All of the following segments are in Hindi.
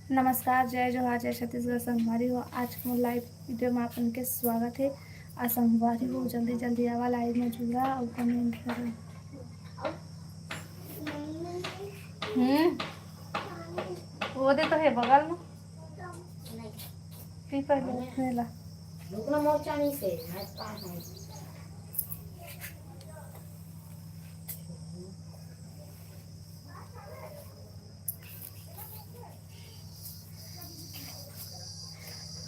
नमस्कार, जय जोहार, जय छत्तीसगढ़। संगवारी हो आज के मोर लाइव वीडियो में आपन के स्वागत है। आ संगवारी हो जल्दी जल्दी आवा लाइव में जुड़ा और कमेंट करें। वो दे तो है बगल में की पहले रखने ला रुकना मोर्चा नहीं से मैच का है।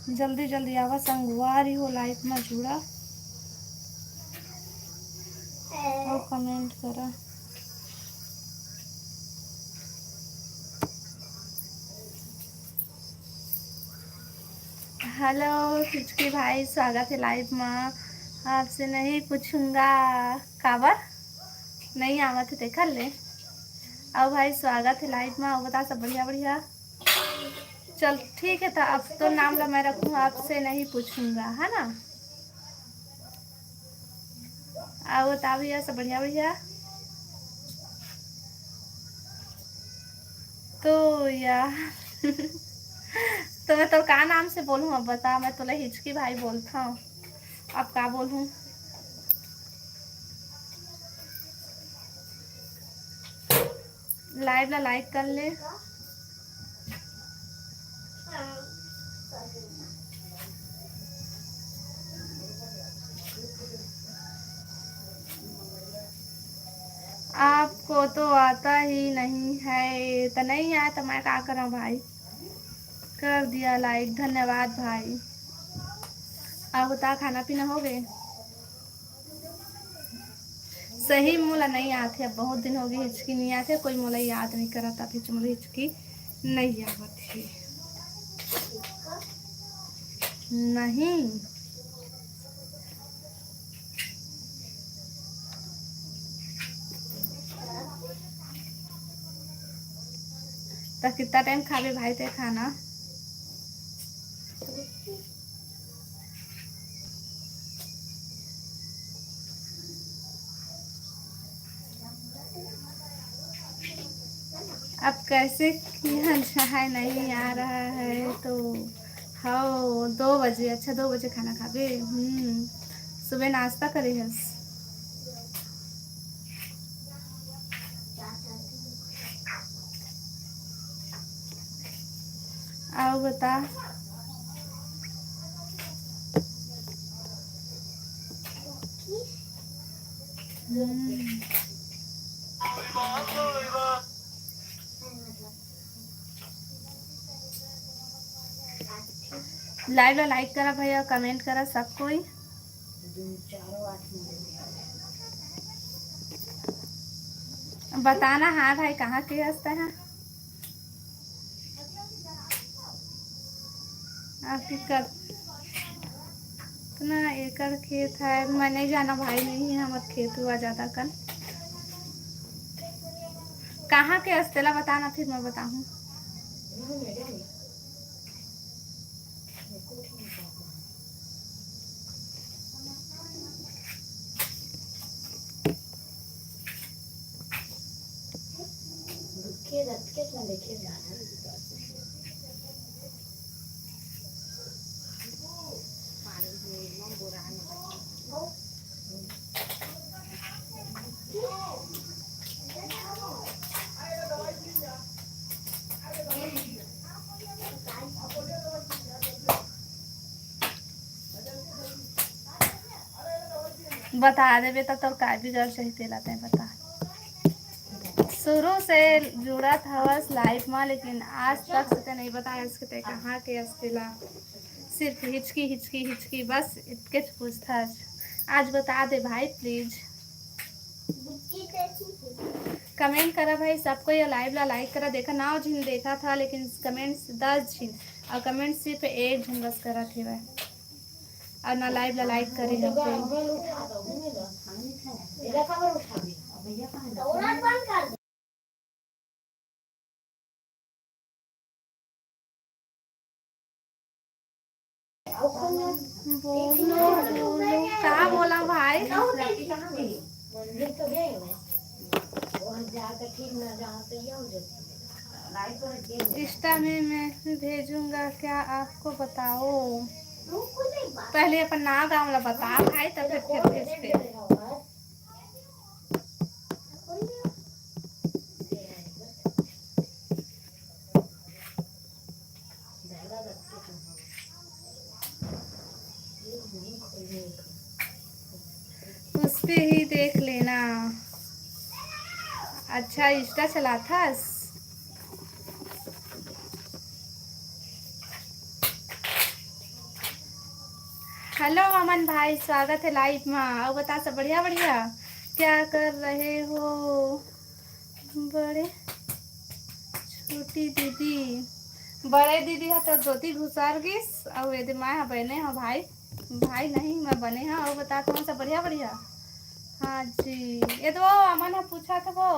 जल्दी जल्दी आवा संगवारी हो लाइव में जुड़ा और कमेंट करा। हेलो चुचकी भाई, स्वागत है लाइव में। आपसे नहीं पूछूंगा काबर नहीं आवत है देखा ले। अब भाई स्वागत है लाइव में। और बता सब बढ़िया बढ़िया। चल ठीक है, तो अब तो नाम ला मैं रखूँ, आपसे नहीं पूछूंगा, है ना। आओ बता भैया सब बढ़िया बढ़िया। तो यार तो मैं तो का नाम से बोलूँ, अब बता। मैं तो हिचकी भाई बोलता हूँ, अब का बोलूँ। लाइव ला लाइक कर ले। आपको तो आता ही नहीं है, तो नहीं आया तो मैं क्या करूँ भाई। कर दिया लाइक, धन्यवाद भाई। अब बता खाना पीना हो गए। सही मोला नहीं आते, अब बहुत दिन हो गए हिचकी नहीं आते, कोई मोला याद नहीं करा था, फिर मोला हिचकी नहीं आवत थी। नहीं तो कितना टाइम खावे भाई ते खाना। अब कैसे किया जाए, नहीं आ रहा है तो। हाँ 2 बजे, अच्छा 2 बजे खाना खावे। सुबह नाश्ता करे है। आओ बता। लाइव ला लाइक करा भैया, कमेंट करा सब कोई। बताना हाँ भाई कहाँ के हंसता है आपकी कर इतना एकड़ खेत है। मैं नहीं जाना भाई, नहीं है हमारा खेत हुआ ज्यादा कर। कहाँ के हंसतेला बताना, फिर मैं बताऊँ। बता देवे तो का बिगड़ सही तेलाते बता। शुरू से जुड़ा था बस लाइफ में, लेकिन आज तक से नहीं बताया इसके कहाँ के अस्तेला। सिर्फ हिचकी हिचकी हिचकी बस इतके पूछताछ। आज बता दे भाई प्लीज। कमेंट करा भाई सबको, ये लाइव ला लाइक करा। देखा ना जिन देखा था, लेकिन कमेंट्स 10 जिन और कमेंट सिर्फ 1 जिन बस करा थे वह, और ना लाइव ला लाइक करे है बोलो बोलो क्या बोला भाई। इंस्टा में मैं भेजूंगा, क्या आपको बताओ? पहले अपन ना गाँव ला बता भाई, तब फिर भेजते। उस पे ही देख लेना। अच्छा इंस्टा चलाता। हेलो अमन भाई, स्वागत है लाइव में। और बता सब बढ़िया बढ़िया, क्या कर रहे हो? बड़े छोटी दीदी, बड़े दीदी है तो धोती घुसर गिस, और यदि मैं बने हाँ भाई, भाई नहीं मैं बने हाँ। और बता तुम सब बढ़िया बढ़िया? हाँ जी, ये तो वो अमन ने पूछा था वो।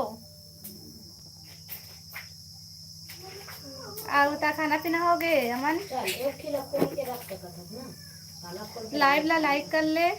और बता खाना पीना हो गए अमन? लाइव ला लाइक कर ले।